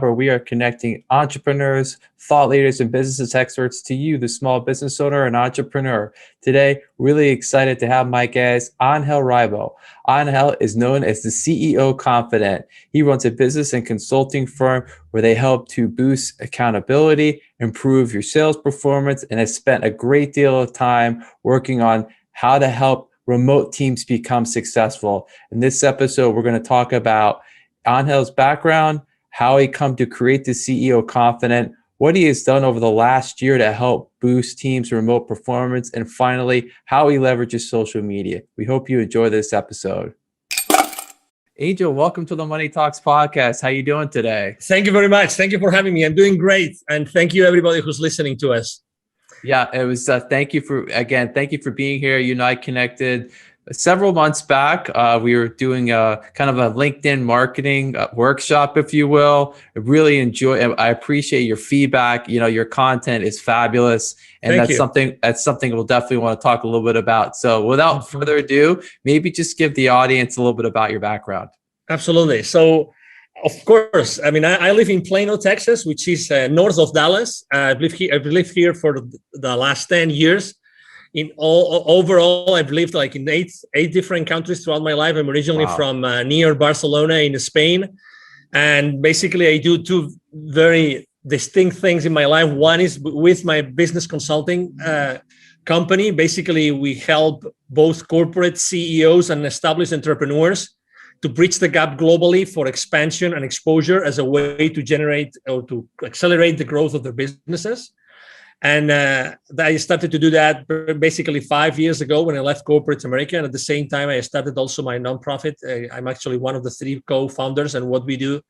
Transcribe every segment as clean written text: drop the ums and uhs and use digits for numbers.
where we are connecting entrepreneurs, thought leaders, and business experts to you, the small business owner and entrepreneur. Today, really excited to have my guest, Angel Ribo. Angel is known as the CEO Confident. He runs a business and consulting firm where they help to boost accountability, improve your sales performance, and has spent a great deal of time working on how to help remote teams become successful. In this episode, we're going to talk about Angel's background, how he come to create the CEO Confident, what he has done over the last year to help boost teams' remote performance, and finally, how he leverages social media. We hope you enjoy this episode. Angel, welcome to the Money Talks podcast. How you doing today? Thank you very much. Thank you for having me. I'm doing great. And thank you everybody who's listening to us. Yeah, it was, thank you for being here. You and I connected several months back. We were doing a kind of a LinkedIn marketing workshop, if you will. I appreciate your feedback. You know, your content is fabulous. And that's something we'll definitely want to talk a little bit about. So without further ado, maybe just give the audience a little bit about your background. Absolutely. So, of course, I mean, I live in Plano, Texas, which is north of Dallas. I've lived here for the last 10 years. Overall, I've lived like in eight different countries throughout my life. I'm originally from near Barcelona in Spain. And basically, I do two very distinct things in my life. One is with my business consulting company. Basically, we help both corporate CEOs and established entrepreneurs to bridge the gap globally for expansion and exposure as a way to generate or to accelerate the growth of their businesses. And I started to do that basically 5 years ago when I left corporate America. And at the same time, I started also my nonprofit. I'm actually one of the 3 co-founders. And what we do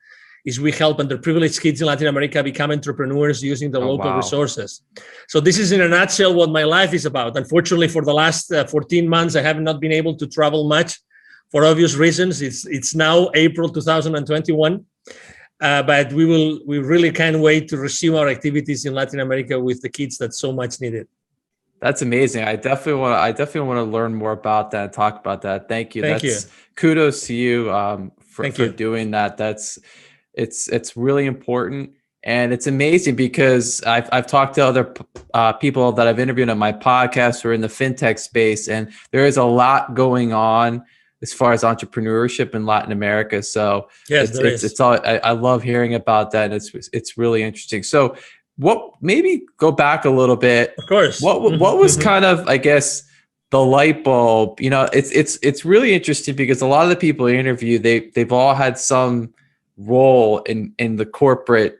is we help underprivileged kids in Latin America become entrepreneurs using the local resources. So this is in a nutshell what my life is about. Unfortunately, for the last 14 months, I have not been able to travel much for obvious reasons. It's now April 2021. But we really can't wait to resume our activities in Latin America with the kids that so much needed. That's amazing. I definitely want to learn more about that and talk about that. Thank you. Thank you. Kudos to you for doing that. It's really important. And it's amazing because I've talked to other people that I've interviewed on my podcast who are in the fintech space, and there is a lot going on as far as entrepreneurship in Latin America. So yes, I love hearing about that. And it's really interesting. So maybe go back a little bit. Of course. What was kind of, I guess, the light bulb? You know, it's really interesting because a lot of the people I interview, they've all had some role in the corporate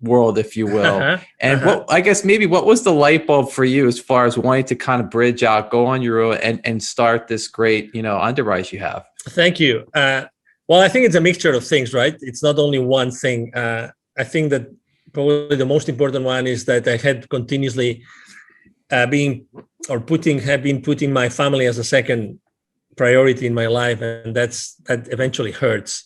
world, if you will. And what was the light bulb for you as far as wanting to kind of bridge out, go on your own and start this great, underwrite you have? Thank you. Well, I think it's a mixture of things, right? It's not only one thing. I think that probably the most important one is that I had continuously been putting my family as a second priority in my life. And that eventually hurts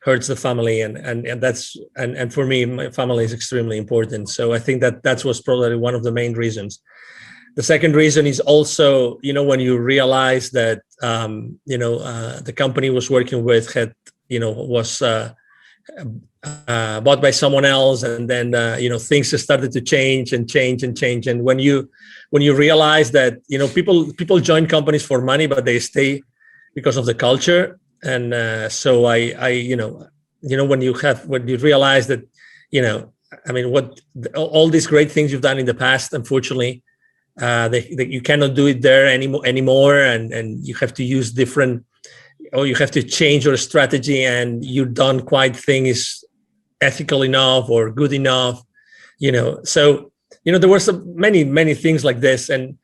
the family, and for me, my family is extremely important. So I think that was probably one of the main reasons. The second reason is also, when you realize that the company was working with was bought by someone else, and then things started to change. And when you realize that people join companies for money, but they stay because of the culture. And so when you realize that, all these great things you've done in the past, unfortunately, you cannot do it there anymore. And you have to use you have to change your strategy, and you don't quite think is ethical enough or good enough, So, there were many things like this. And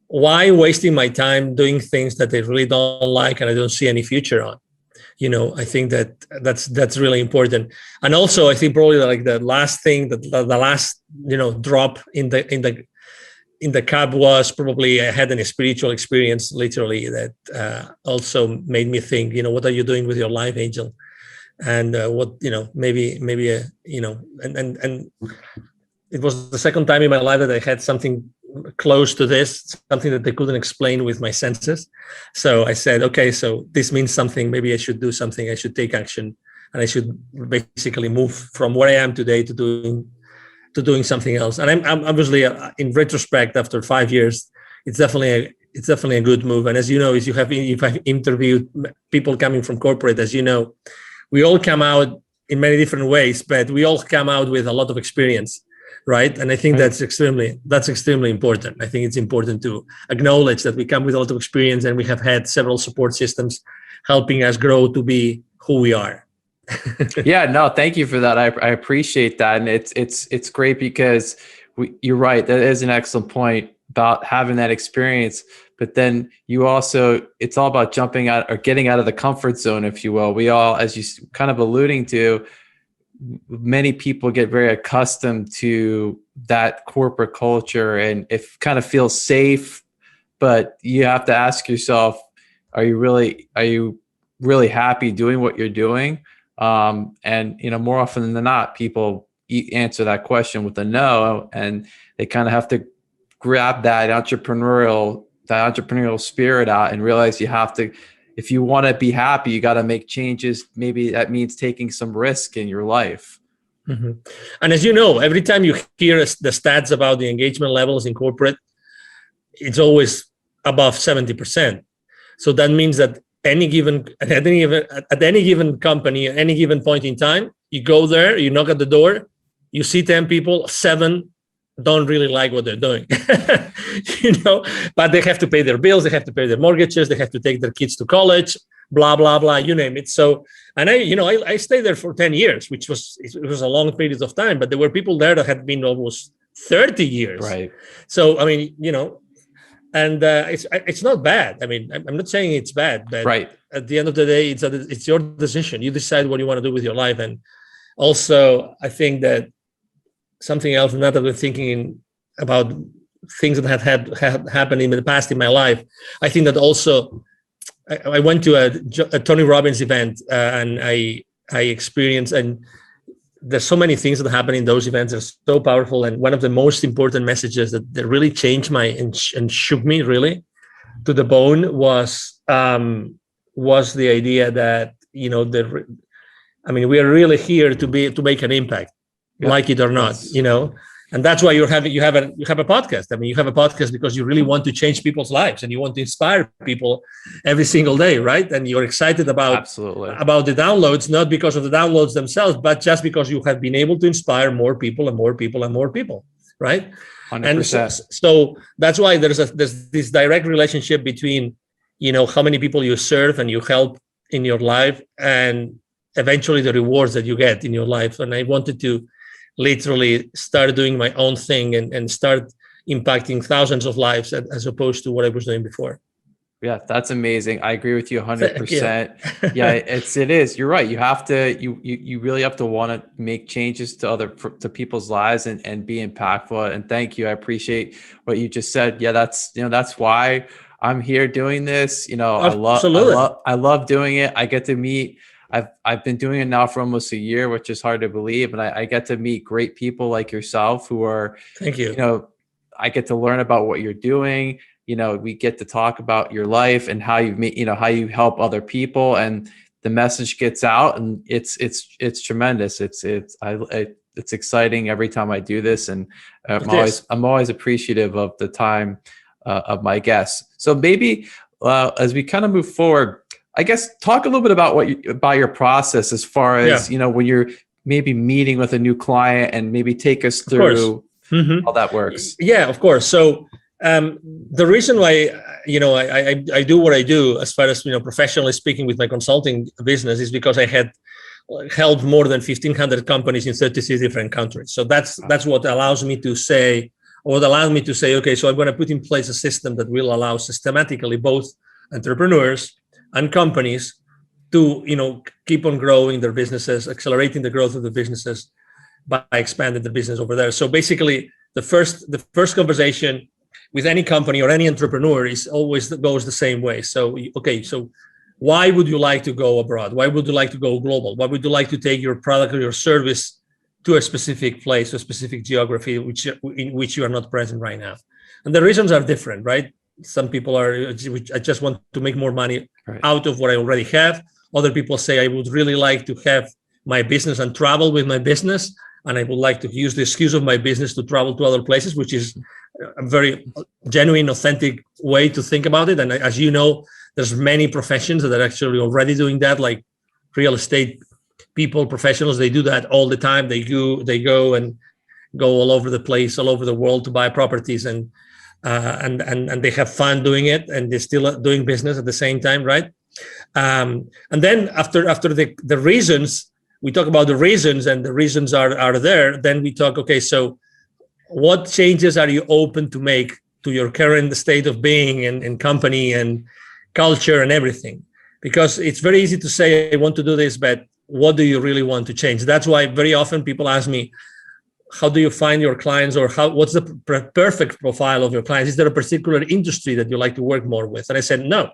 why wasting my time doing things that I really don't like and I don't see any future on? I think that's really important. And also, I think probably like the last thing, the last drop in the cup was probably I had a spiritual experience, literally, that also made me think, what are you doing with your life, Angel? And maybe and it was the second time in my life that I had something close to this, something that they couldn't explain with my senses. So I said, okay, so this means something. Maybe I should do something. I should take action. and I should basically move from where I am today to doing something else. And I'm obviously, in retrospect, after 5 years, it's definitely a good move. And as you know, if I've interviewed people coming from corporate, as you know, we all come out in many different ways, but we all come out with a lot of experience, right? And I think that's extremely important. I think it's important to acknowledge that we come with a lot of experience, and we have had several support systems helping us grow to be who we are. Yeah, no, thank you for that. I appreciate that, and it's great because you're right. That is an excellent point about having that experience. But then you also, it's all about jumping out or getting out of the comfort zone, if you will. We all, as you kind of alluding to, many people get very accustomed to that corporate culture, and it kind of feels safe. But you have to ask yourself, are you really happy doing what you're doing? And more often than not, people answer that question with a no, and they kind of have to grab that entrepreneurial spirit out and realize you have to, if you want to be happy, you got to make changes. Maybe that means taking some risk in your life. Mm-hmm. And as you know, every time you hear the stats about the engagement levels in corporate, it's always above 70%. So that means that at any given company, at any given point in time, you go there, you knock at the door, you see 10 people, 7 don't really like what they're doing, but they have to pay their bills, they have to pay their mortgages, they have to take their kids to college, blah, blah, blah, you name it. So, and I stayed there for 10 years, it was a long period of time, but there were people there that had been almost 30 years. Right. So, I mean, and it's not bad. I mean, I'm not saying it's bad, but right. At the end of the day, it's your decision. You decide what you want to do with your life. And also, I think that something else, now that we're thinking about things that had happened in the past in my life, I think that also I went to a Tony Robbins event, and I experienced, and there's so many things that happen in those events that are so powerful. And one of the most important messages that really changed and shook me really to the bone was the idea that, we are really here to make an impact. Yep. Like it or not, and that's why you have a podcast. I mean, you have a podcast because you really want to change people's lives and you want to inspire people every single day, right? And you're excited about the downloads, not because of the downloads themselves, but just because you have been able to inspire more people and more people and more people, right? 100%. And so that's why there's this direct relationship between, how many people you serve and you help in your life, and eventually the rewards that you get in your life. And I wanted to literally start doing my own thing and start impacting thousands of lives as opposed to what I was doing before. Yeah, that's amazing. I agree with you 100%. Yeah, it is. You're right. You have to, you really have to want to make changes to people's lives and be impactful. And thank you. I appreciate what you just said. Yeah, that's why I'm here doing this. I love doing it. I get to meet, I've been doing it now for almost a year, which is hard to believe. And I get to meet great people like yourself who are, thank you. I get to learn about what you're doing. We get to talk about your life and how you meet, how you help other people, and the message gets out, and it's tremendous. It's exciting every time I do this. And I'm always appreciative of the time of my guests. So maybe as we kind of move forward, I guess talk a little bit about your process as far as, when you're maybe meeting with a new client, and maybe take us through how that works. Yeah, of course. So the reason why, I do what I do as far as, professionally speaking with my consulting business is because I had helped more than 1,500 companies in 36 different countries. So that's what allows me to say, okay, so I'm going to put in place a system that will allow systematically both entrepreneurs and companies to, keep on growing their businesses, accelerating the growth of the businesses by expanding the business over there. So basically, the first conversation with any company or any entrepreneur goes the same way. So, okay, so why would you like to go abroad? Why would you like to go global? Why would you like to take your product or your service to a specific place, a specific geography in which you are not present right now? And the reasons are different, right? Some people I just want to make more money out of what I already have. Other people say, I would really like to have my business and travel with my business, and I would like to use the excuse of my business to travel to other places, which is a very genuine, authentic way to think about it. And as you know, there's many professions that are actually already doing that, like real estate people, professionals. They do that all the time. They go and go all over the place, all over the world to buy properties, and they have fun doing it, and they're still doing business at the same time, right? And then after the reasons, we talk about the reasons, and the reasons are there. Then we talk, okay, so what changes are you open to make to your current state of being and company and culture and everything? Because it's very easy to say, I want to do this, but what do you really want to change? That's why very often people ask me, how do you find your clients, or what's the perfect profile of your clients? Is there a particular industry that you like to work more with? And I said, no,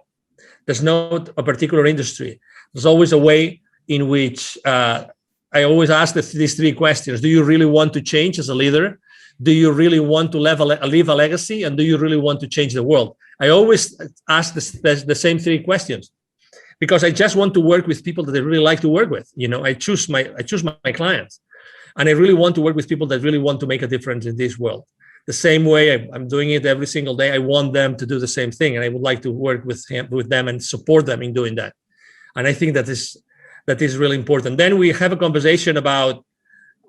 there's not a particular industry. There's always a way in which I always ask these three questions. Do you really want to change as a leader? Do you really want to leave a legacy? And do you really want to change the world? I always ask the same three questions, because I just want to work with people that I really like to work with. I choose my clients, and I really want to work with people that really want to make a difference in this world. The same way I'm doing it every single day. I want them to do the same thing, and I would like to work with them and support them in doing that. And I think that is really important. Then we have a conversation about,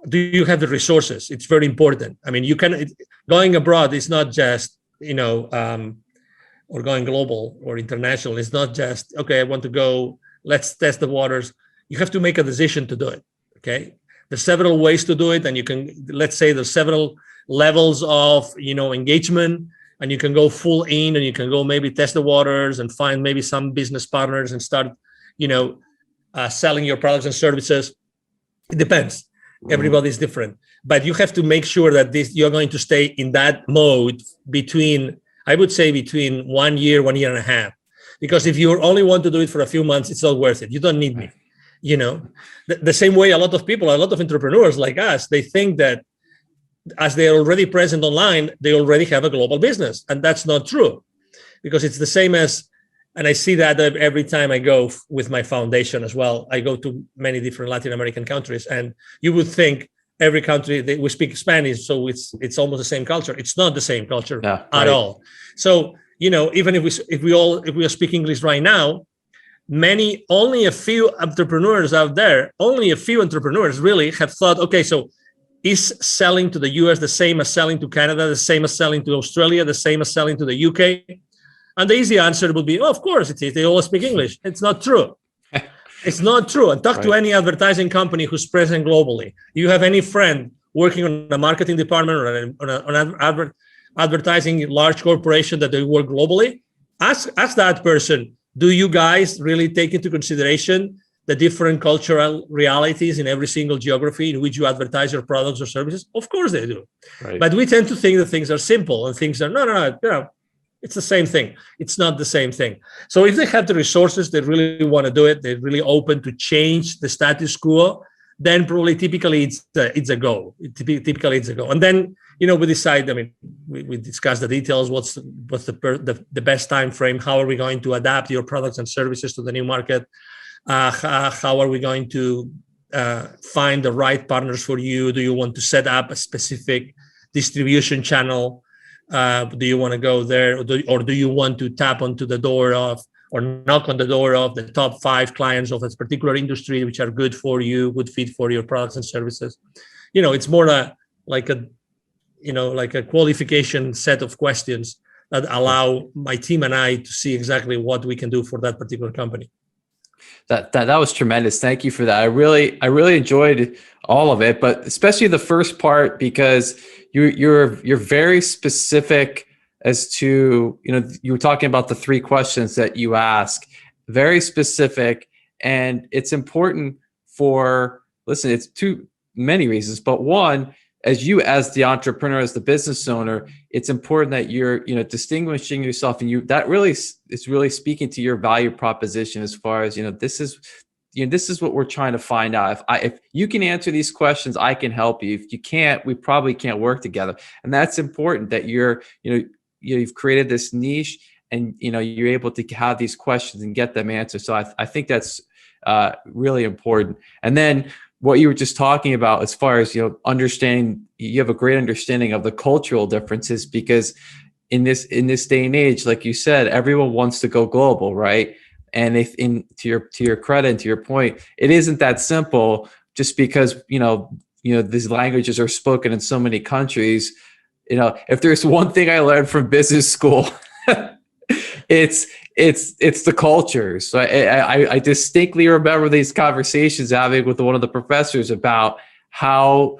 do you have the resources? It's very important. I mean, going abroad is not just, or going global or international. It's not just, okay, I want to go, let's test the waters. You have to make a decision to do it, okay? There's several ways to do it, and you can, let's say there's several levels of, engagement, and you can go full in, and you can go maybe test the waters and find maybe some business partners and start, selling your products and services. It depends. Everybody's different, but you have to make sure that you're going to stay in that mode between 1 year, 1.5 years, because if you only want to do it for a few months, it's not worth it. You don't need me. The same way a lot of entrepreneurs like us, they think that as they're already present online, they already have a global business, and that's not true, because it's the same as. And I see that every time I go with my foundation as well. I go to many different Latin American countries, and you would think every country we speak Spanish, so it's almost the same culture. It's not the same culture at all. So even if we speak English right now, only a few entrepreneurs out there, really have thought, okay, so is selling to the US the same as selling to Canada, the same as selling to Australia, the same as selling to the UK? And the easy answer would be, of course it is. They all speak English. It's not true. It's not true. And talk to any advertising company who's present globally. You have any friend working on a marketing department or on an advertising large corporation that they work globally? Ask that person, do you guys really take into consideration the different cultural realities in every single geography in which you advertise your products or services? Of course they do. Right. But we tend to think that things are simple, and things are, no. It's the same thing. It's not the same thing. So if they have the resources, they really want to do it, they're really open to change the status quo, then probably typically it's a go. Typically it's a go. And then, we decide, we discuss the details, what's the best time frame, how are we going to adapt your products and services to the new market, how are we going to find the right partners for you? Do you want to set up a specific distribution channel? Do you want to go there, or do you want to tap onto the door of, or knock on the door of the top 5 clients of a particular industry, which are good for you, good fit for your products and services? It's more like a qualification set of questions that allow my team and I to see exactly what we can do for that particular company. That was tremendous. Thank you for that. I really enjoyed all of it, but especially the first part, because you're very specific as to, you were talking about the 3 questions that you ask, very specific, and it's important it's 2 many reasons, but one, as the entrepreneur, as the business owner, it's important that you're, distinguishing yourself, and that really is really speaking to your value proposition as far as, this is what we're trying to find out. If you can answer these questions, I can help you. If you can't, we probably can't work together. And that's important, that you've created this niche, and you're able to have these questions and get them answered. So I think that's really important. And then what you were just talking about, as far as, understanding, you have a great understanding of the cultural differences, because in this day and age, like you said, everyone wants to go global, right? And if to your credit and to your point, it isn't that simple, just because these languages are spoken in so many countries. If there's one thing I learned from business school, it's the cultures. So I distinctly remember these conversations having with one of the professors about how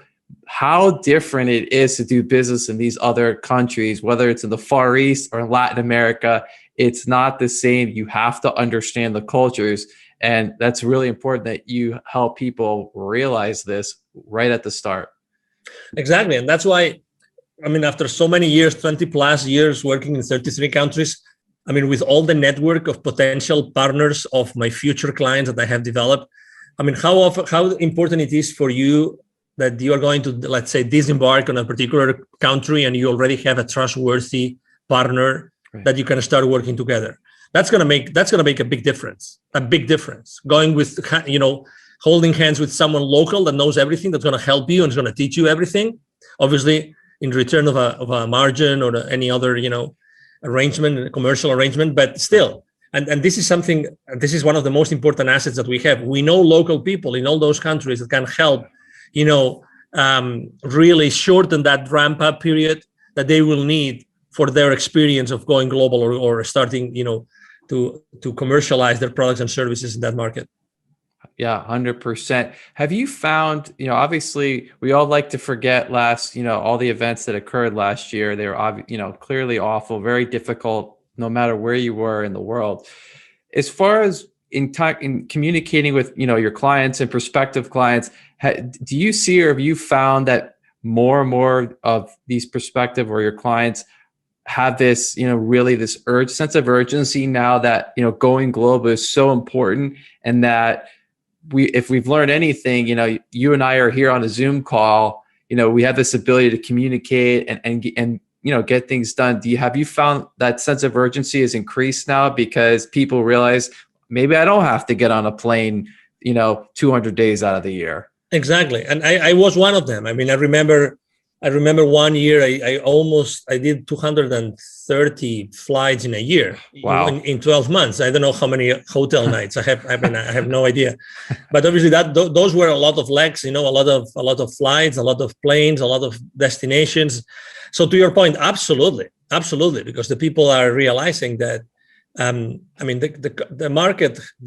different it is to do business in these other countries, whether it's in the Far East or Latin America. It's not the same. You have to understand the cultures. And that's really important that you help people realize this right at the start. Exactly. And that's why, after so many years, 20 plus years working in 33 countries, with all the network of potential partners of my future clients that I have developed, how important it is for you that you are going to, let's say, disembark on a particular country and you already have a trustworthy partner, right, that you can start working together. That's going to make a big difference. Going with, holding hands with someone local that knows everything, that's going to help you and is going to teach you everything, obviously in return of a margin or any other, arrangement, commercial arrangement, but still. And this is one of the most important assets that we have. We know local people in all those countries that can help, really shorten that ramp up period that they will need for their experience of going global or starting, to commercialize their products and services in that market. Yeah, 100%. Have you found, obviously we all like to forget all the events that occurred last year. They were, clearly awful, very difficult, no matter where you were in the world. As far as in communicating with, your clients and prospective clients, do you see, or have you found that more and more of these prospective or your clients have this, really this sense of urgency now that, going global is so important, and that if we've learned anything, you and I are here on a Zoom call, we have this ability to communicate and get things done. Have you found that sense of urgency has increased now because people realize maybe I don't have to get on a plane, 200 days out of the year? Exactly. And I was one of them. I remember 1 year, I did 230 flights in a year. Wow. In 12 months. I don't know how many hotel nights I have no idea, but obviously those were a lot of legs, a lot of flights, a lot of planes, a lot of destinations. So to your point, absolutely, because the people are realizing that, the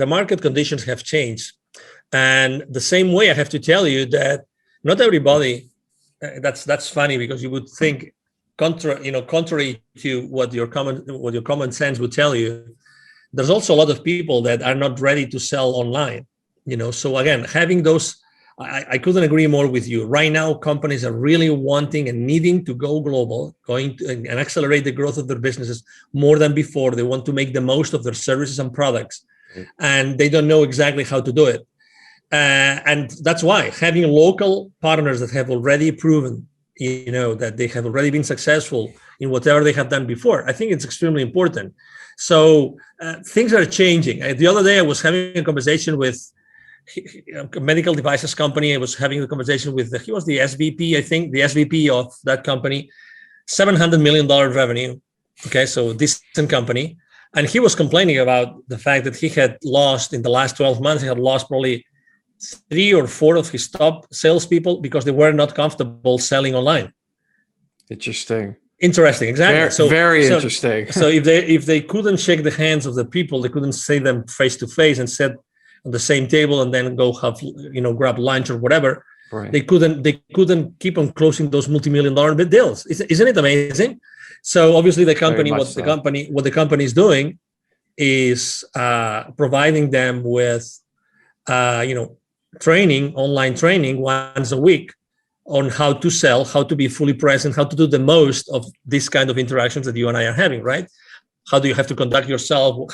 market conditions have changed. And the same way I have to tell you that not everybody, that's funny, because you would think contrary to what your common sense would tell you, there's also a lot of people that are not ready to sell online. So again, having those, I couldn't agree more with you. Right now, companies are really wanting and needing to go global, and accelerate the growth of their businesses more than before. They want to make the most of their services and products, and they don't know exactly how to do it. And that's why having local partners that have already proven, that they have already been successful in whatever they have done before, I think it's extremely important. So things are changing. The other day, I was having a conversation with a medical devices company. I was having a conversation with he was the SVP, I think, the SVP of that company, $700 million revenue. Okay, so decent company. And he was complaining about the fact that he had lost, in the last 12 months, he had lost probably 3 or 4 of his top salespeople because they were not comfortable selling online. Interesting, exactly. Very interesting. So if they couldn't shake the hands of the people, they couldn't see them face to face and sit on the same table and then go have, grab lunch or whatever. Right. They couldn't keep on closing those multi-million-dollar deals. Isn't it amazing? So obviously the company, what the company is doing is providing them with, online training once a week on how to sell, how to be fully present, how to do the most of this kind of interactions that you and I are having, right? How do you have to conduct yourself?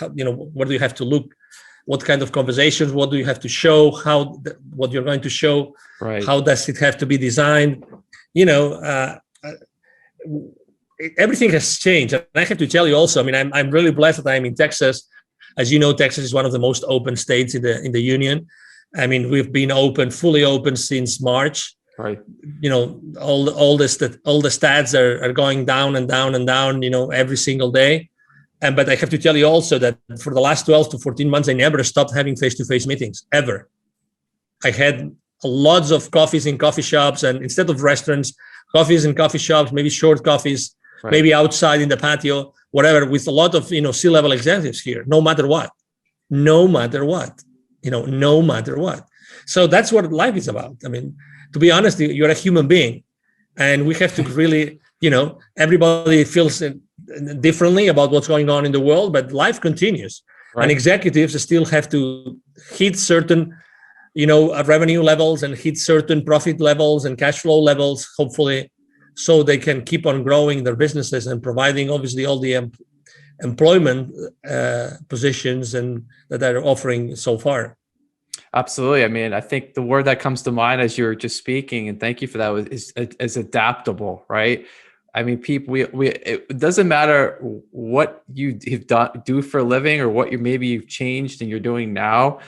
Where do you have to look? What kind of conversations? What do you have to show? What you're going to show? Right. How does it have to be designed? Everything has changed. And I have to tell you also, I'm really blessed that I'm in Texas. As you know, Texas is one of the most open states in the union. I mean, we've been fully open since March. Right. All the stats are going down and down and down, every single day. But I have to tell you also that for the last 12 to 14 months, I never stopped having face-to-face meetings, ever. I had lots of coffees in coffee shops, and instead of restaurants, coffees in coffee shops, maybe short coffees, right, maybe outside in the patio, whatever, with a lot of, C-level executives here, no matter what. So that's what life is about. I mean, to be honest, you're a human being, and we have to really, everybody feels differently about what's going on in the world, but life continues. Right. And executives still have to hit certain, revenue levels and hit certain profit levels and cash flow levels, hopefully, so they can keep on growing their businesses and providing, obviously, all the employment positions and that they're offering so far. Absolutely. I mean, I think the word that comes to mind as you're just speaking, and thank you for that, is adaptable, right? I mean, people, it doesn't matter what you do for a living or what maybe you've changed and you're doing now.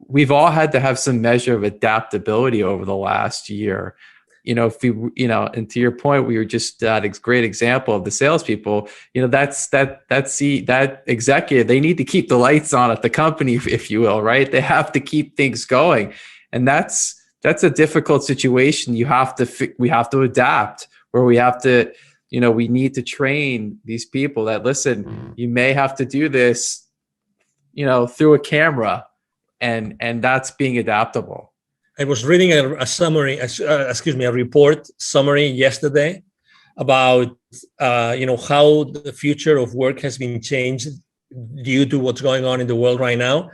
We've all had to have some measure of adaptability over the last year. If you, and to your point, we were just that great example of the salespeople. That executive, they need to keep the lights on at the company, if you will, right? They have to keep things going, and that's a difficult situation. We have to adapt, where we have to, we need to train these people that, listen, you may have to do this, through a camera, and that's being adaptable. I was reading a report summary yesterday about, how the future of work has been changed due to what's going on in the world right now.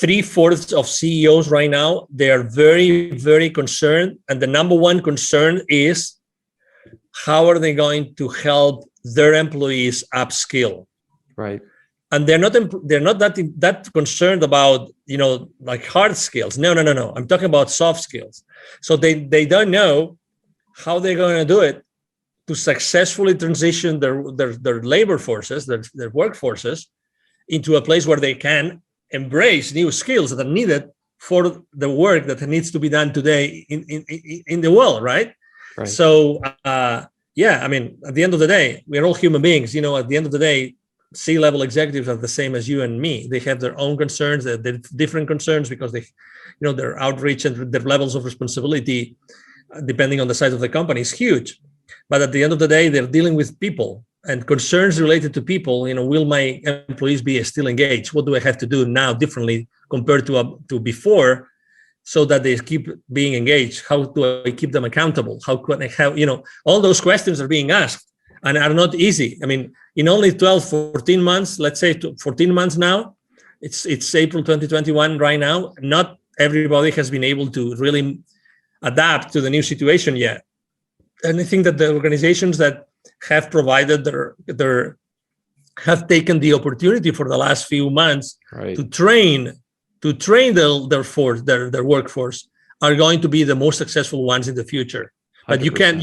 3/4 of CEOs right now, they are very, very concerned. And the number one concern is, how are they going to help their employees upskill? Right. And they're not that concerned about, like hard skills. No. I'm talking about soft skills. So they don't know how they're going to do it to successfully transition their labor forces, their workforces, into a place where they can embrace new skills that are needed for the work that needs to be done today in the world, right? So, I mean, at the end of the day, we're all human beings. At the end of the day, C-level executives are the same as you and me. They have their own concerns. They're different concerns because their outreach and their levels of responsibility, depending on the size of the company, is huge. But at the end of the day, they're dealing with people and concerns related to people. Will my employees be still engaged? What do I have to do now differently compared to before, so that they keep being engaged? How do I keep them accountable? How can I have, all those questions are being asked and are not easy. I mean, in only 12, 14 months, let's say 14 months now, it's April 2021 right now, not everybody has been able to really adapt to the new situation yet. And I think that the organizations that have provided have taken the opportunity for the last few months, right, to train their workforce, are going to be the most successful ones in the future. But 100%.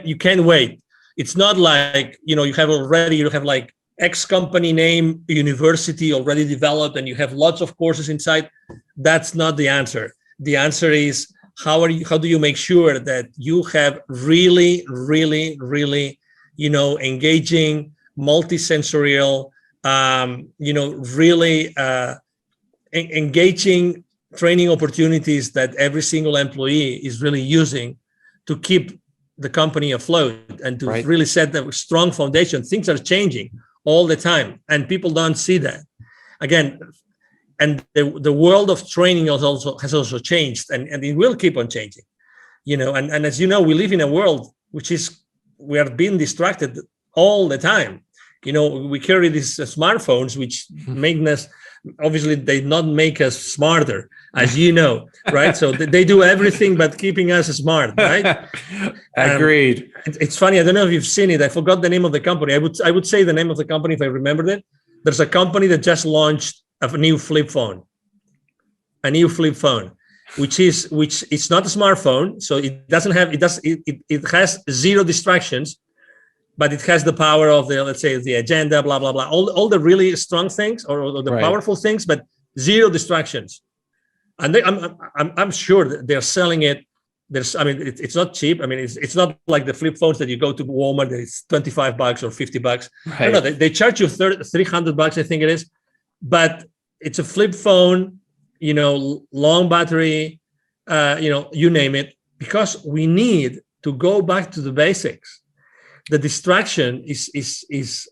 you can't wait. It's not like, you have like X company name, university already developed, and you have lots of courses inside. That's not the answer. The answer is, how do you make sure that you have really, really, really, engaging, multisensorial, really engaging training opportunities that every single employee is really using to keep the company afloat and to really set a strong foundation. Things are changing all the time, and people don't see that. Again, and the world of training has also changed, and it will keep on changing. And as you know, we live in a world we are being distracted all the time. We carry these smartphones, which make us, obviously, they not make us smarter, as you know, right? So they do everything but keeping us smart, right? Agreed. It's funny. I don't know if you've seen it. I forgot the name of the company. I would say the name of the company if I remembered it. There's a company that just launched a new flip phone, which it's not a smartphone, so it has zero distractions. but it has the power of the, let's say, the agenda, blah, blah, blah, all the really strong things or the powerful things, but zero distractions. And I'm sure that they're selling it. It's not cheap. I mean, it's not like the flip phones that you go to Walmart, that it's $25 or $50. Right. No, they charge you $300, I think it is. But it's a flip phone, long battery, you name it, because we need to go back to the basics. The distraction is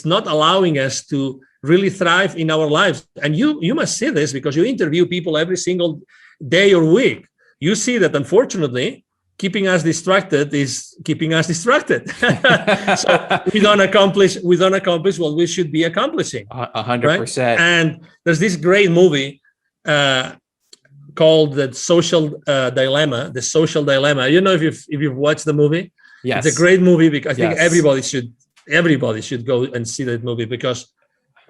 not allowing us to really thrive in our lives. And you must see this because you interview people every single day or week. You see that, unfortunately, keeping us distracted is keeping us distracted. So we don't accomplish what we should be accomplishing. 100%. Right? And there's this great movie called The Social Dilemma. The Social Dilemma. I don't know if you've watched the movie. Yes. It's a great movie because I think everybody should go and see that movie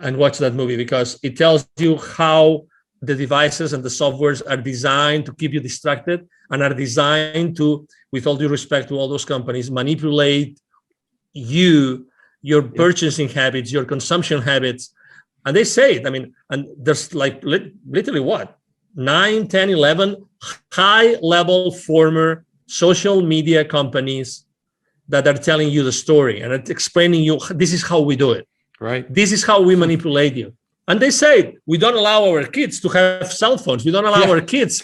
and watch that movie because it tells you how the devices and the softwares are designed to keep you distracted and are designed to, with all due respect to all those companies, manipulate your purchasing habits, your consumption habits. And they say it, and there's like literally 9, 10, 11 high-level former social media companies that are telling you the story and explaining you, this is how we do it. Right. This is how we manipulate you. And they say, we don't allow our kids to have cell phones. We don't allow our kids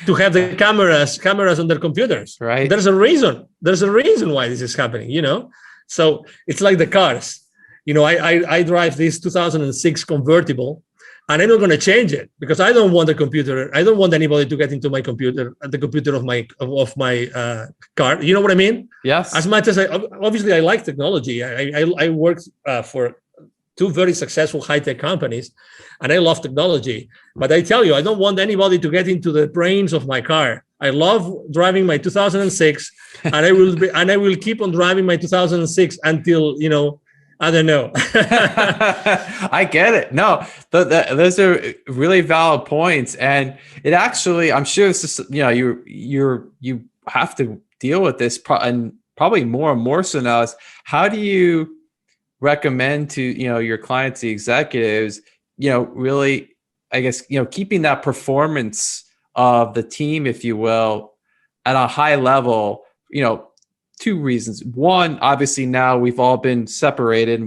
to have the cameras on their computers. Right. There's a reason. There's a reason why this is happening, So it's like the cars. I drive this 2006 convertible, and I'm not going to change it because I don't want a computer. I don't want anybody to get into my computer, the computer of my car. You know what I mean? Yes. As much as I like technology. I worked for 2 very successful high-tech companies, and I love technology. But I tell you, I don't want anybody to get into the brains of my car. I love driving my 2006, and I will keep on driving my 2006 until I don't know. I get it. No, those are really valid points, and it actually, I'm sure this is, you have to deal with this, and probably more and more so now. Is how do you recommend to your clients, the executives, really, I guess, keeping that performance of the team, if you will, at a high level? 2 reasons. One, obviously now we've all been separated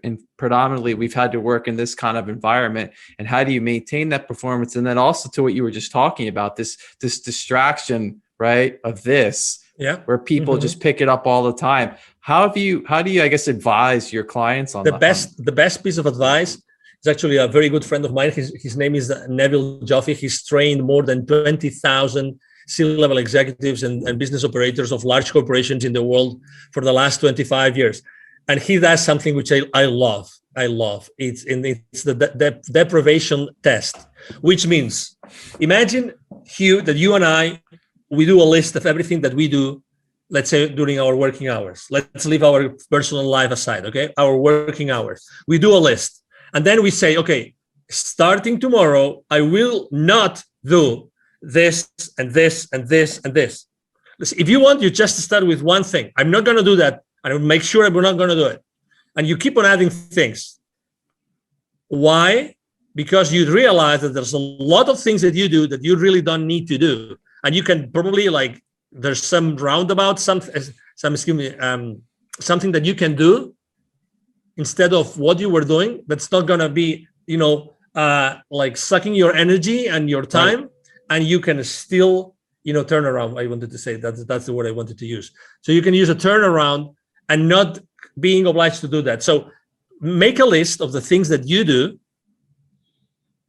and predominantly we've had to work in this kind of environment. And how do you maintain that performance? And then also to what you were just talking about, this distraction, right, of this, where people just pick it up all the time. How do you, I guess, advise your clients on the best piece of advice is actually a very good friend of mine. His name is Neville Joffe. He's trained more than 20,000 C-level executives and business operators of large corporations in the world for the last 25 years. And he does something which I love. It's the deprivation test, which means, imagine, Hugh, that you and I, we do a list of everything that we do, let's say during our working hours. Let's leave our personal life aside, okay? Our working hours. We do a list. And then we say, okay, starting tomorrow, I will not do this and this and this and this. Listen, if you want, you just start with one thing. I'm not going to do that. And I will make sure we're not going to do it. And you keep on adding things. Why? Because you realize that there's a lot of things that you do that you really don't need to do. And you can probably, there's some roundabout, something that you can do instead of what you were doing. That's not going to be, sucking your energy and your time. Right. And you can still, turn around. I wanted to say that's the word I wanted to use. So you can use a turnaround and not being obliged to do that. So make a list of the things that you do.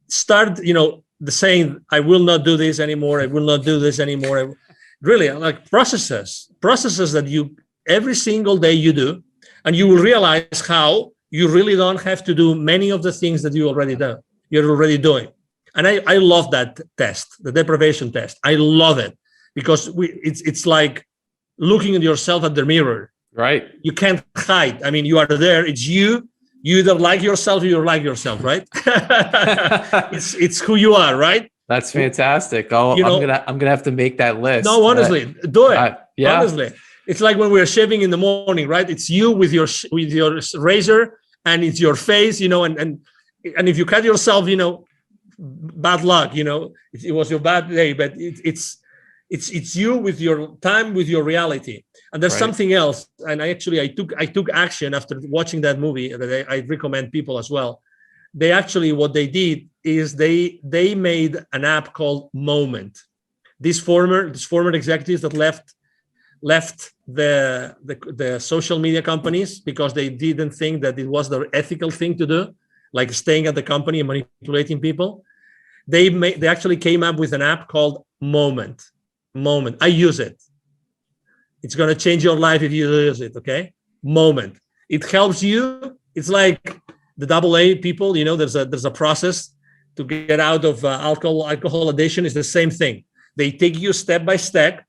Start, the saying, I will not do this anymore. I will not do this anymore. Really, like processes that you every single day you do, and you will realize how you really don't have to do many of the things that you're already doing. And I love that test, the deprivation test. I love it because it's like looking at yourself at the mirror. Right. You can't hide. I mean, you are there. It's you. You either like yourself or you like yourself, right? it's who you are, right? That's fantastic. I'm gonna have to make that list. No, honestly, do it. Yeah. Honestly, It's like when we're shaving in the morning, right? It's you with your razor, and it's your face, and if you cut yourself, bad luck, it was your bad day, but it's you with your time, with your reality. And there's something else. And I took action after watching that movie that I recommend people as well. They actually, what they did is they made an app called Moment. These former executives that left the social media companies because they didn't think that it was the ethical thing to do, like staying at the company and manipulating people. They actually came up with an app called Moment. I use it. It's going to change your life if you use it. Okay. Moment. It helps you. It's like the AA people, there's a process to get out of alcohol addiction. Is the same thing. They take you step by step,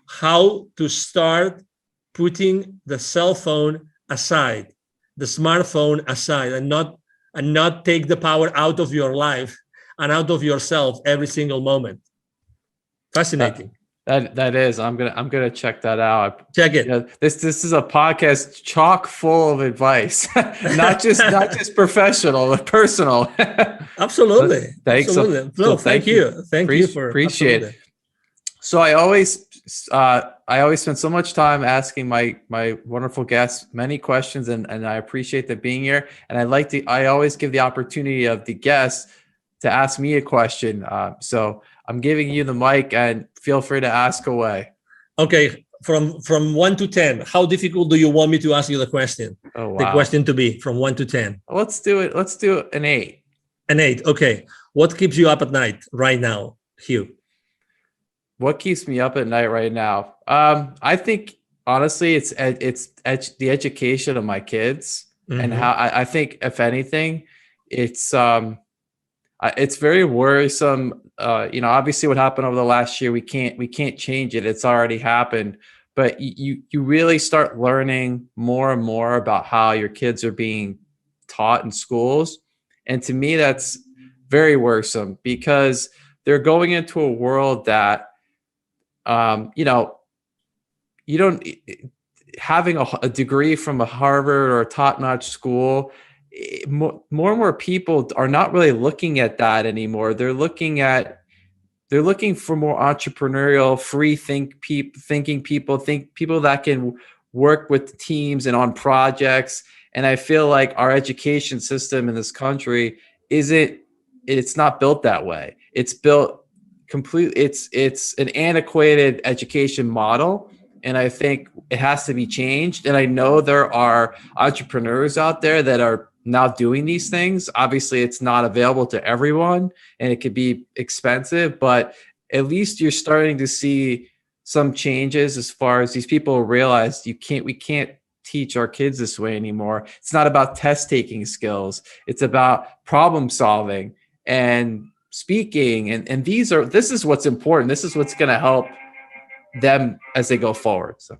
how to start putting the cell phone aside, the smartphone aside, and not take the power out of your life and out of yourself every single moment. Fascinating. That is. I'm gonna check that out. Check it. This is a podcast chock full of advice, not just professional, but personal. Absolutely. Thanks. Absolutely. Thank you. Thank you for appreciate it. So I always spend so much time asking my wonderful guests many questions, and I appreciate them being here. And I always give the opportunity of the guests to ask me a question. So I'm giving you the mic, and feel free to ask away. Okay, from 1 to 10, how difficult do you want me to ask you the question? Oh, wow. The question to be from 1 to 10. Let's do it. Let's do an 8. An 8. Okay. What keeps you up at night right now, Hugh? What keeps me up at night right now? I think honestly, it's the education of my kids, and how I think, if anything, it's very worrisome. Obviously what happened over the last year, we can't change it. It's already happened, but you really start learning more and more about how your kids are being taught in schools. And to me, that's very worrisome, because they're going into a world that, you don't, having a degree from a Harvard or a top-notch school, more and more people are not really looking at that anymore. They're looking for more entrepreneurial, thinking people that can work with teams and on projects. And I feel like our education system in this country it's not built that way. It's built completely, it's an antiquated education model. And I think it has to be changed. And I know there are entrepreneurs out there that are now doing these things. Obviously, it's not available to everyone, and it could be expensive, but at least you're starting to see some changes as far as these people realize we can't teach our kids this way anymore. It's not about test taking skills. It's about problem solving and speaking. And this is what's important. This is what's going to help them as they go forward. So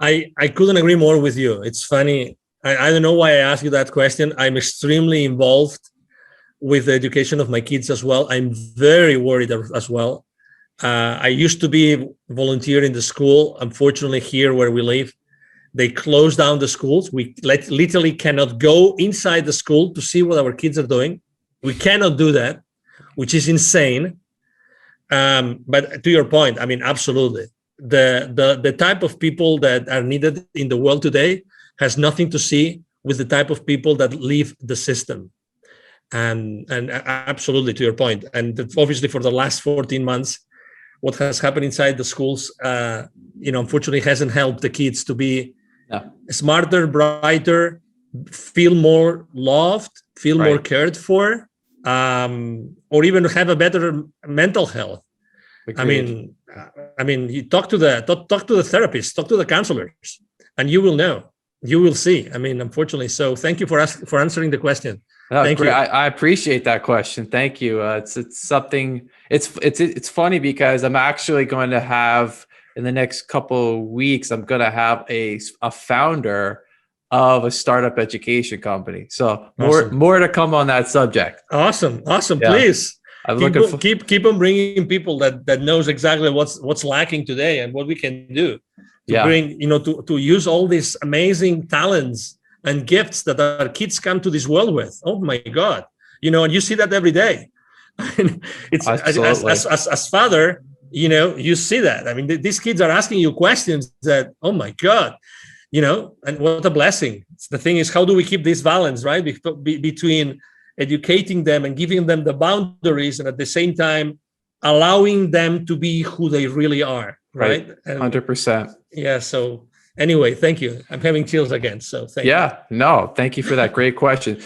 I couldn't agree more with you. It's funny. I don't know why I asked you that question. I'm extremely involved with the education of my kids as well. I'm very worried as well. I used to be volunteer in the school. Unfortunately, here where we live, they closed down the schools. We literally cannot go inside the school to see what our kids are doing. We cannot do that, which is insane. But to your point, I mean, absolutely. The type of people that are needed in the world today has nothing to see with the type of people that leave the system. And absolutely, to your point. And obviously for the last 14 months, what has happened inside the schools, unfortunately hasn't helped the kids to be smarter, brighter, feel more loved, feel more cared for, or even have a better mental health. Agreed. I mean, you talk to the therapists, talk to the counselors, and you will know. You will see. I mean, unfortunately. So thank you for answering the question. Thank you. I appreciate that question. Thank you. It's something. It's funny because I'm actually going to have in the next couple of weeks. I'm going to have a founder of a startup education company. So more to come on that subject. Awesome. Yeah. Please. I'm looking for. Keep on bringing people that knows exactly what's lacking today and what we can do to bring, to use all these amazing talents and gifts that our kids come to this world with. Oh my God, and you see that every day. It's as father, you see that. I mean, these kids are asking you questions that, oh my God, and what a blessing. The thing is, how do we keep this balance, right? Between educating them and giving them the boundaries, and at the same time allowing them to be who they really are, right? 100%. Yeah. So anyway, thank you. I'm having chills again. So thank you. No, thank you for that great question.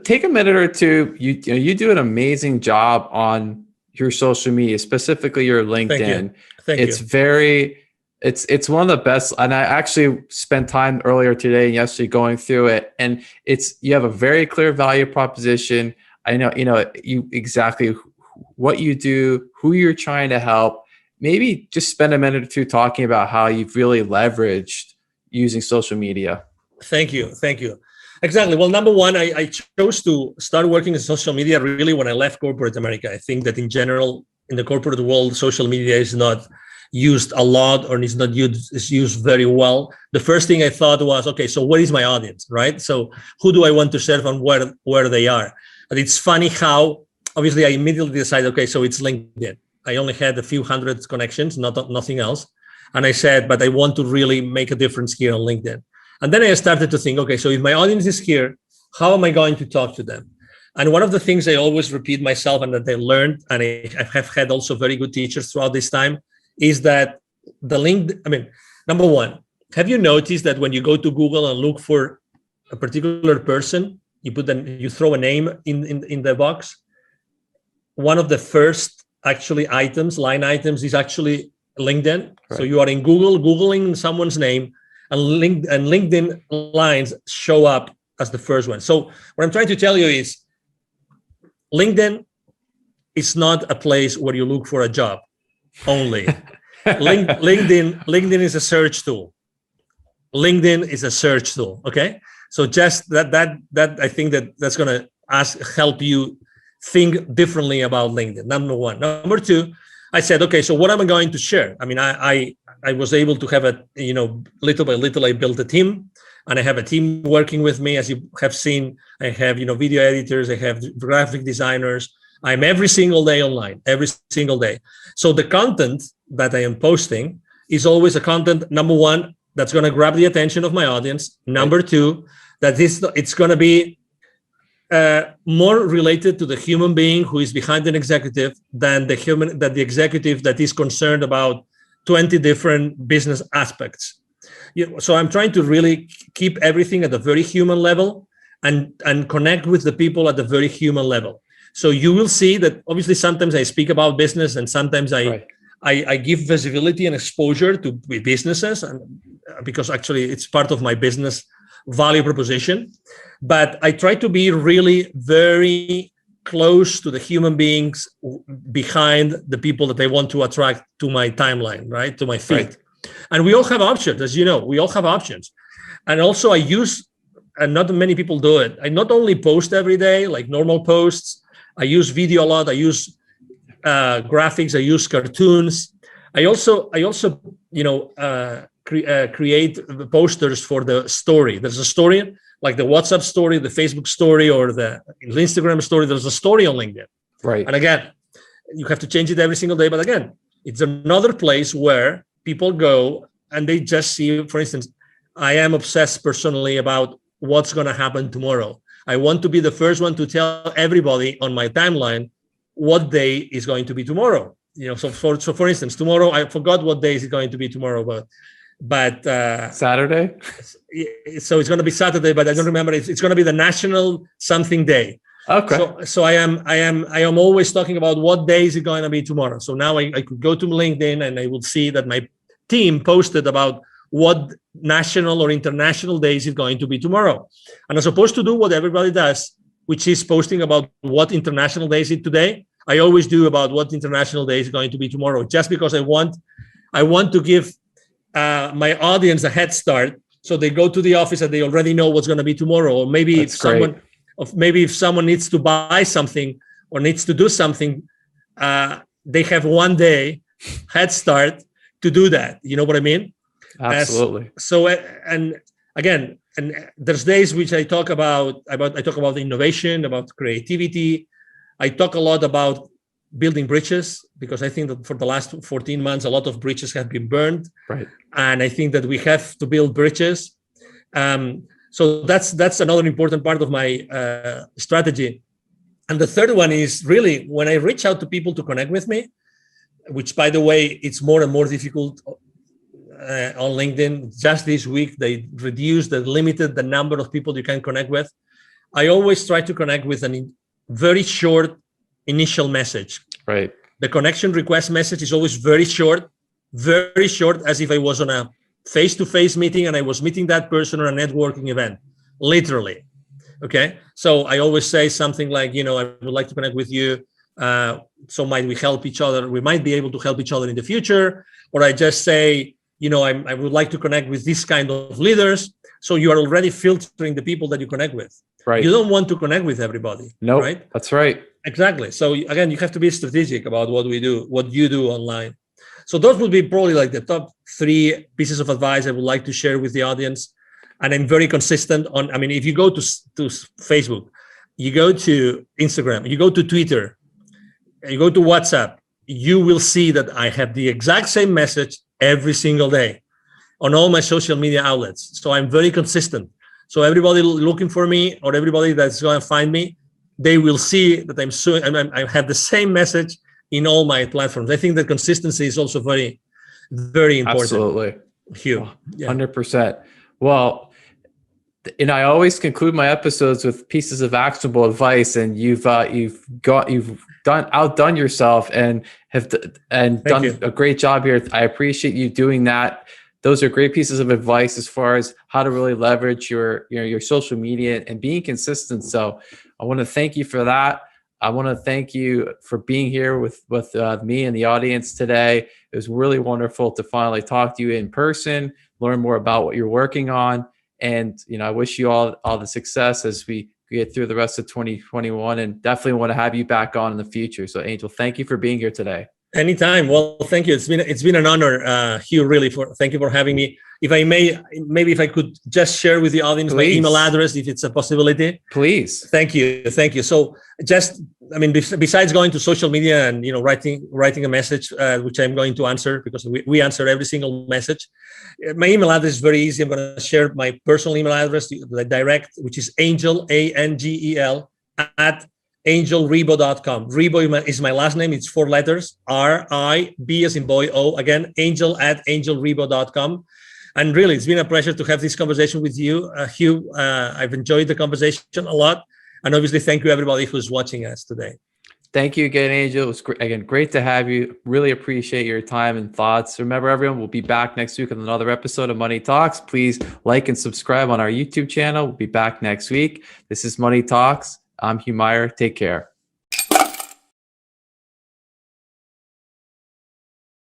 Take a minute or two. You do an amazing job on your social media, specifically your LinkedIn. Thank you. It's one of the best. And I actually spent time earlier today and yesterday going through it. And you have a very clear value proposition. I know, you exactly what you do, who you're trying to help. Maybe just spend a minute or two talking about how you've really leveraged using social media. Thank you. Exactly. Well, number one, I chose to start working in social media really when I left corporate America. I think that in general, in the corporate world, social media is not used a lot, or is used very well. The first thing I thought was, okay, so what is my audience, right? So who do I want to serve and where they are? And it's funny how, obviously, I immediately decided, okay, so it's LinkedIn. I only had a few hundred connections, nothing else. And I said, but I want to really make a difference here on LinkedIn. And then I started to think, okay, so if my audience is here, how am I going to talk to them? And one of the things I always repeat myself and that I learned, and I have had also very good teachers throughout this time, is that number one, have you noticed that when you go to Google and look for a particular person, you throw a name in the box? One of the first line items is actually LinkedIn. Right. So you are in Google, Googling someone's name, and LinkedIn lines show up as the first one. So what I'm trying to tell you is LinkedIn is not a place where you look for a job only. LinkedIn is a search tool. LinkedIn is a search tool. Okay. So just that I think that's going to help you think differently about LinkedIn. Number one. Number two, I said, okay, so what am I going to share? I mean, I was able to have little by little, I built a team, and I have a team working with me. As you have seen, I have, video editors, I have graphic designers. I'm every single day online, every single day. So the content that I am posting is always a content, number one, that's going to grab the attention of my audience. Number two, it's going to be more related to the human being who is behind an executive than the executive that is concerned about 20 different business aspects. So I'm trying to really keep everything at a very human level and connect with the people at the very human level. So you will see that obviously sometimes I speak about business and sometimes I give visibility and exposure to businesses, and because actually it's part of my business value proposition. But I try to be really very close to the human beings behind the people that I want to attract to my timeline, right? To my feed. Right. And we all have options, as you know, we all have options. And also I use, and not many people do it, I not only post every day, like normal posts, I use video a lot, I use graphics, I use cartoons. I also create posters for the story. There's a story, like the WhatsApp story, the Facebook story, or the Instagram story. There's a story on LinkedIn. Right. And again, you have to change it every single day. But again, it's another place where people go and they just see, for instance, I am obsessed personally about what's going to happen tomorrow. I want to be the first one to tell everybody on my timeline what day is going to be tomorrow. So for instance, tomorrow, I forgot what day is it going to be tomorrow, but Saturday. So it's going to be Saturday, but I don't remember. It's going to be the National Something Day. Okay. So I am always talking about what day is it going to be tomorrow. So now I could go to LinkedIn and I will see that my team posted about what national or international day is it going to be tomorrow. And as opposed to do what everybody does, which is posting about what international day is it today, I always do about what international day is going to be tomorrow, just because I want to give my audience a head start, so they go to the office and they already know what's going to be tomorrow. Or maybe if someone needs to buy something or needs to do something, they have one day head start to do that. You know what I mean? Absolutely. And again, and there's days which I talk about innovation, about creativity. I talk a lot about building bridges, because I think that for the last 14 months, a lot of bridges have been burned. Right. And I think that we have to build bridges. So that's another important part of my strategy. And the third one is really when I reach out to people to connect with me, which, by the way, it's more and more difficult on LinkedIn. Just this week, they limited the number of people you can connect with. I always try to connect with a very short initial message. Right. The connection request message is always very short, as if I was on a face-to-face meeting and I was meeting that person on a networking event, literally. Okay. So I always say something like, I would like to connect with you. So might we help each other? We might be able to help each other in the future. Or I just say, I would like to connect with this kind of leaders. So you are already filtering the people that you connect with. Right. You don't want to connect with everybody. No, right? That's right. Exactly. So again, you have to be strategic about what you do online. So those would be probably like the top 3 pieces of advice I would like to share with the audience. And I'm very consistent on, if you go to Facebook, you go to Instagram, you go to Twitter, you go to WhatsApp, you will see that I have the exact same message every single day on all my social media outlets. So I'm very consistent. So everybody looking for me, or everybody that's going to find me, they will see that I have the same message in all my platforms. I think that consistency is also very, very important. Absolutely. Huge. 100%. Well, and I always conclude my episodes with pieces of actionable advice, and you've outdone yourself and done a great job here. I appreciate you doing that. Those are great pieces of advice as far as how to really leverage your social media and being consistent. So I want to thank you for that. I want to thank you for being here with me and the audience today. It was really wonderful to finally talk to you in person, learn more about what you're working on. And, I wish you all the success as we get through the rest of 2021, and definitely want to have you back on in the future. So Angel, thank you for being here today. Anytime. Well, thank you. It's been an honor, Hugh, really, thank you for having me. If I may, maybe if I could just share with the audience my email address, if it's a possibility. Please. Thank you. So just, besides going to social media and, writing a message, which I'm going to answer, because we answer every single message. My email address is very easy. I'm going to share my personal email address, the direct, which is Angel, ANGEL, at angelrebo.com. Rebo is my last name. It's 4 letters, R-I-B as in boy, O. Again, Angel at angelrebo.com. And really, it's been a pleasure to have this conversation with you, Hugh. I've enjoyed the conversation a lot. And obviously, thank you, everybody who's watching us today. Thank you again, Angel. It was great to have you. Really appreciate your time and thoughts. Remember, everyone, we'll be back next week with another episode of Money Talks. Please like and subscribe on our YouTube channel. We'll be back next week. This is Money Talks. I'm Hugh Meyer. Take care.